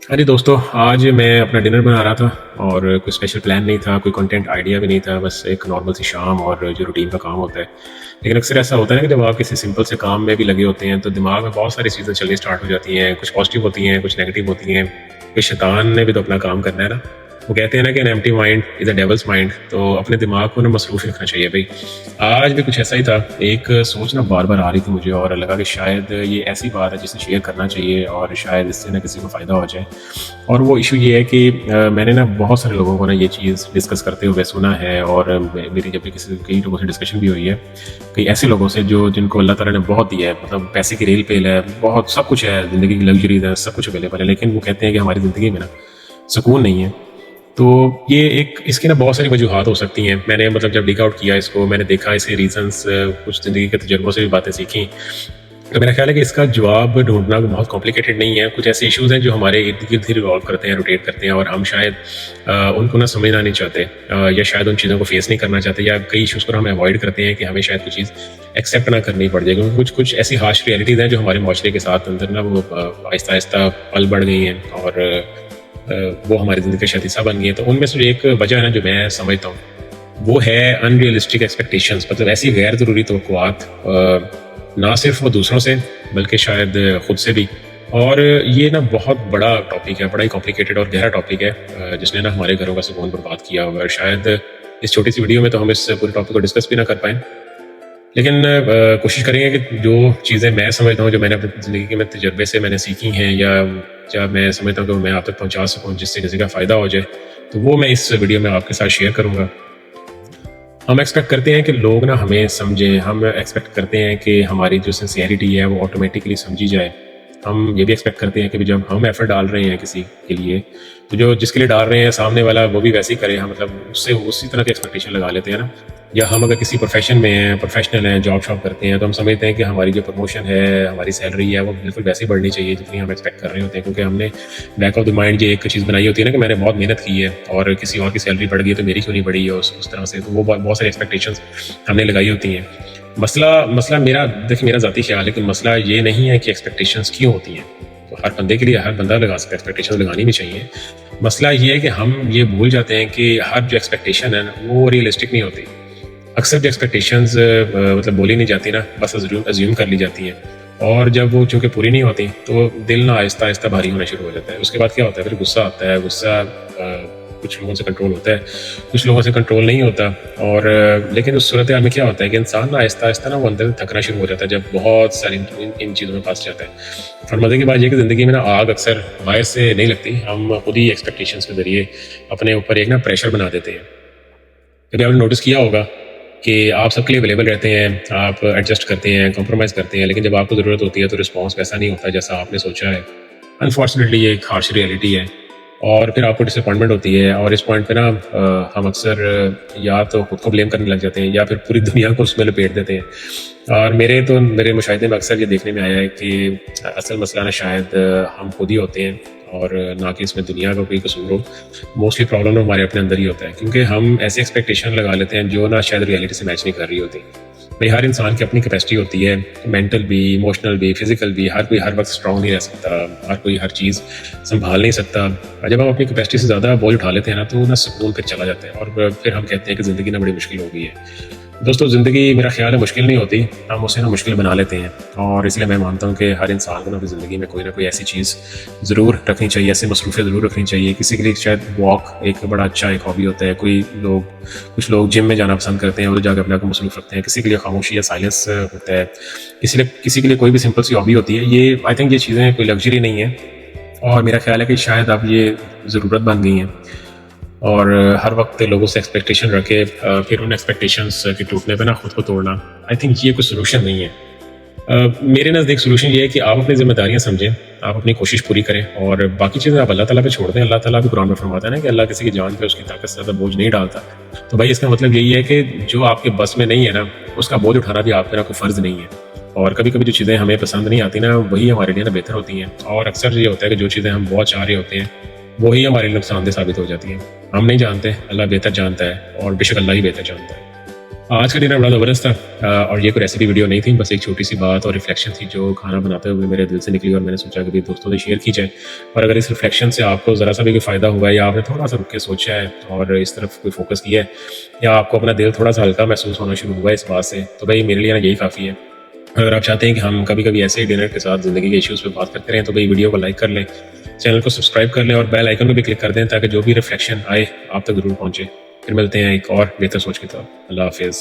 हाँ जी दोस्तों, आज मैं अपना डिनर बना रहा था और कोई स्पेशल प्लान नहीं था, कोई कंटेंट आइडिया भी नहीं था, बस एक नॉर्मल सी शाम और जो रूटीन का काम होता है। लेकिन अक्सर ऐसा होता है ना कि जब आप किसी सिंपल से काम में भी लगे होते हैं तो दिमाग में बहुत सारी चीज़ें चलनी स्टार्ट हो जाती हैं, कुछ पॉजिटिव होती हैं, कुछ नेगेटिव होती हैं। कोई शैतान ने भी तो अपना काम करना है ना। वो कहते हैं ना कि an empty mind is a devil's mind, तो अपने दिमाग को ना मसरूफ़ रखना चाहिए भाई। आज भी कुछ ऐसा ही था, एक सोच ना बार बार आ रही थी मुझे और लगा कि शायद ये ऐसी बात है जिसे शेयर करना चाहिए और शायद इससे ना किसी को फ़ायदा हो जाए। और वो इशू ये है कि मैंने ना बहुत सारे लोगों को ना ये चीज़ डिस्कस करते हुए सुना है और मेरी जब भी कई लोगों से डिस्कशन भी हुई है, कई ऐसे लोगों से जो जिनको अल्लाह ताला ने बहुत दिया है, मतलब पैसे की रेल पेल है, बहुत सब कुछ है, ज़िंदगी की लग्जरीज है, सब कुछ अवेलेबल है, लेकिन वो कहते हैं कि हमारी ज़िंदगी में ना सुकून नहीं है। तो ये एक इसकी ना बहुत सारी वजूहात हो सकती हैं। मैंने मतलब जब डिग आउट किया इसको, मैंने देखा इसके रीज़न्स, कुछ ज़िंदगी के तजुर्बों से भी बातें सीखी। तो मेरा ख्याल है कि इसका जवाब ढूँढना बहुत कॉम्प्लिकेटेड नहीं है। कुछ ऐसे इश्यूज़ हैं जो हमारे इर्द-गिर्द ही रिवॉल्व करते हैं, रोटेट करते हैं और हम शायद उनको ना समझना नहीं चाहते, या शायद उन चीज़ों को फेस नहीं करना चाहते, या कई इश्यूज़ को हम अवॉइड करते हैं कि हमें शायद कोई चीज़ एक्सेप्ट ना करनी पड़ जाए। क्योंकि कुछ ऐसी हार्श रियलिटीज़ हैं जो हमारे माशरे के साथ अंदर ना वो आहिस्ता-आहिस्ता पल बढ़ गई हैं और वो हमारी ज़िंदगी का शायद हिस्सा बन गई है। तो उनमें से एक वजह है ना जो मैं समझता हूँ, वो है अनरियलिस्टिक एक्सपेक्टेशंस, मतलब ऐसी गैर ज़रूरी तवक्कुआत, ना सिर्फ वो दूसरों से बल्कि शायद खुद से भी। और ये ना बहुत बड़ा टॉपिक है, बड़ा ही कॉम्प्लिकेटेड और गहरा टॉपिक है, जिसने ना हमारे घरों का सुकून बर्बाद किया हुआ है। शायद इस छोटी सी वीडियो में तो हम इस पूरे टॉपिक को डिस्कस भी ना कर पाएँ, लेकिन कोशिश करेंगे कि जो चीज़ें मैं समझता हूँ, जो मैंने अपनी ज़िंदगी के में तजर्बे से मैंने सीखी हैं, या मैं समझता हूँ कि मैं आप तक पहुँचा सकूँ जिससे किसी का फ़ायदा हो जाए, तो वो मैं इस वीडियो में आपके साथ शेयर करूँगा। हम एक्सपेक्ट करते हैं कि लोग ना हमें समझें, हम एक्सपेक्ट करते हैं कि हमारी जो सिंसियरिटी है वो ऑटोमेटिकली समझी जाए। हम ये भी एक्सपेक्ट करते हैं कि जब हम एफर्ट डाल रहे हैं किसी के लिए, तो जो जिसके लिए डाल रहे हैं सामने वाला वो भी वैसे ही करे, हम मतलब उससे उसी तरह की एक्सपेक्टेशन लगा लेते हैं ना। या हम अगर किसी प्रोफेशन में हैं, प्रोफेशनल हैं, जॉब शॉप करते हैं, तो हम समझते हैं कि हमारी जो प्रमोशन है, हमारी सैलरी है, वो बिल्कुल वैसे ही बढ़नी चाहिए जितनी हम एक्सपेक्ट कर रहे होते हैं, क्योंकि हमने बैक ऑफ द माइंड ये एक चीज़ बनाई होती है ना कि मैंने बहुत मेहनत की है और किसी और की सैलरी बढ़ गई है तो मेरी क्यों नहीं बढ़ी है उस तरह से। तो वो बहुत सारी एक्सपेक्टेशंस हमने लगाई होती हैं। मसला मेरा देखिए, मेरा ज़ाती ख्याल है कि मसला ये नहीं है कि एक्सपेक्टेशंस क्यों होती हैं। तो हर बंदे के लिए हर बंदा लगा सकता है, एक्सपेक्टेशंस लगानी भी चाहिए। मसला ये है कि हम ये भूल जाते हैं कि हर जो एक्सपेक्टेशन है ना वो रियलिस्टिक नहीं होती। अक्सर जो एक्सपेक्टेशंस मतलब बोली नहीं जाती ना, बस अज्यूम कर ली जाती हैं, और जब वो चूँकि पूरी नहीं होती तो दिल ना आहिस्ता आहिस्ता भारी होना शुरू हो जाता है। उसके बाद क्या होता है, फिर गुस्सा आता है। गुस्सा कुछ लोगों से कंट्रोल होता है, कुछ लोगों से कंट्रोल नहीं होता। और लेकिन उस सूरत हाल में क्या होता है कि इंसान ना आहिस्ता आहिस्ता ना वो अंदर थकना शुरू हो जाता है जब बहुत सारी इन चीज़ों में फंस जाता है। और मज़े की बात ये कि ज़िंदगी में ना आग अक्सर बाहर से नहीं लगती, हम खुद ही एक्सपेक्टेशंस के ज़रिए अपने ऊपर एक ना प्रेशर बना देते हैं। कभी आपने नोटिस किया होगा कि आप सबके लिए अवेलेबल रहते हैं, आप एडजस्ट करते हैं, कॉम्प्रोमाइज़ करते हैं, लेकिन जब आपको ज़रूरत होती है तो रिस्पॉन्स वैसा नहीं होता जैसा आपने सोचा है। अनफॉर्चुनेटली ये एक हार्श रियलिटी है और फिर आपको डिसअपॉइंटमेंट होती है। और इस पॉइंट पे ना हम अक्सर या तो खुद को ब्लेम करने लग जाते हैं या फिर पूरी दुनिया को उसमें लपेट देते हैं। और मेरे मुशाहिदे में अक्सर ये देखने में आया है कि असल मसला ना शायद हम खुद ही होते हैं और ना कि इसमें दुनिया का कोई कसूर हो। मोस्टली प्रॉब्लम तो हमारे अपने अंदर ही होता है, क्योंकि हम ऐसी एक्सपेक्टेशन लगा लेते हैं जो ना शायद रियलिटी से मैच नहीं कर रही होती। भाई हर इंसान की अपनी कैपेसिटी होती है, मेंटल भी, इमोशनल भी, फिजिकल भी। हर कोई हर वक्त स्ट्रांग नहीं रह सकता, हर कोई हर चीज़ संभाल नहीं सकता। जब हम अपनी कैपेसिटी से ज़्यादा बोझ उठा लेते हैं ना तो ना सुकून फिर चला जाता है और फिर हम कहते हैं कि ज़िंदगी ना बड़ी मुश्किल हो गई है। दोस्तों, ज़िंदगी मेरा ख्याल है मुश्किल नहीं होती, हम उसे ना मुश्किल बना लेते हैं। और इसलिए मैं मानता हूँ कि हर इंसान को ना अपनी ज़िंदगी में कोई ना कोई ऐसी चीज़ ज़रूर रखनी चाहिए, ऐसी मसरूफ़ियत ज़रूर रखनी चाहिए। किसी के लिए शायद वॉक एक बड़ा अच्छा एक हॉबी होता है, कुछ लोग जिम में जाना पसंद करते हैं और जाकर अपने आप को मसरूफ़ रखते हैं। किसी के लिए खामोशी या साइलेंस होता है, किसी के लिए कोई भी सिंपल सी हॉबी होती है। ये आई थिंक ये चीज़ें कोई लग्जरी नहीं है और मेरा ख्याल है कि शायद अब ये ज़रूरत बन गई हैं। और हर वक्त लोगों से एक्सपेक्टेशन रखे, फिर उन एक्सपेक्टेशंस के टूटने पे ना खुद को तोड़ना, आई थिंक ये कोई सोल्यूशन नहीं है। मेरे नज़दीक सोल्यूशन ये है कि आप अपनी जिम्मेदारियां समझें, आप अपनी कोशिश पूरी करें और बाकी चीज़ें आप अल्लाह ताला पे छोड़ दें। अल्लाह ताला भी कुरान में फरमाता है ना कि अल्लाह किसी की जान पे उसकी ताकत से ज़्यादा बोझ नहीं डालता। तो भाई इसका मतलब यही है कि जो आपके बस में नहीं है ना, उसका बोझ उठाना भी आप पे ना कोई फ़र्ज़ नहीं है। और कभी कभी जो चीज़ें हमें पसंद नहीं आती ना, वही हमारे लिए ना बेहतर होती हैं। और अक्सर ये होता है कि जो चीज़ें हम बहुत चाह रहे होते हैं वही हमारे लिए नुकसानदेह साबित हो जाती हैं। हम नहीं जानते, अल्लाह बेहतर जानता है और बेशक अल्लाह ही बेहतर जानता है। آج کا ڈنر بڑا زبردست تھا اور یہ کوئی ریسیپی ویڈیو نہیں تھی، بس ایک چھوٹی سی بات اور ریفلیکشن تھی جو کھانا بناتے ہوئے میرے دل سے نکلی اور میں نے سوچا کہ دوستوں سے شیئر کی جائے. اور اگر اس ریفلیکشن سے آپ کو ذرا سا بھی کوئی فائدہ ہوا ہے یا آپ نے تھوڑا سا رک کے سوچا ہے اور اس طرف کوئی فوکس کیا ہے یا آپ کو اپنا دل تھوڑا سا ہلکا محسوس ہونا شروع ہوا ہے اس بات سے، تو بھائی میرے لیے نا یہی کافی ہے. اگر آپ چاہتے ہیں کہ ہم کبھی کبھی ایسے ہی ڈنر کے ساتھ زندگی کے ایشوز پہ بات کرتے رہیں تو بھائی ویڈیو کو لائک کر لیں، چینل کو سبسکرائب کر لیں اور بیل آئیکن پہ بھی کلک کر دیں تاکہ جو بھی ریفلیکشن آئے آپ تک ضرور پہنچے. پھر ملتے ہیں ایک اور بہتر سوچ کے ساتھ. اللہ حافظ.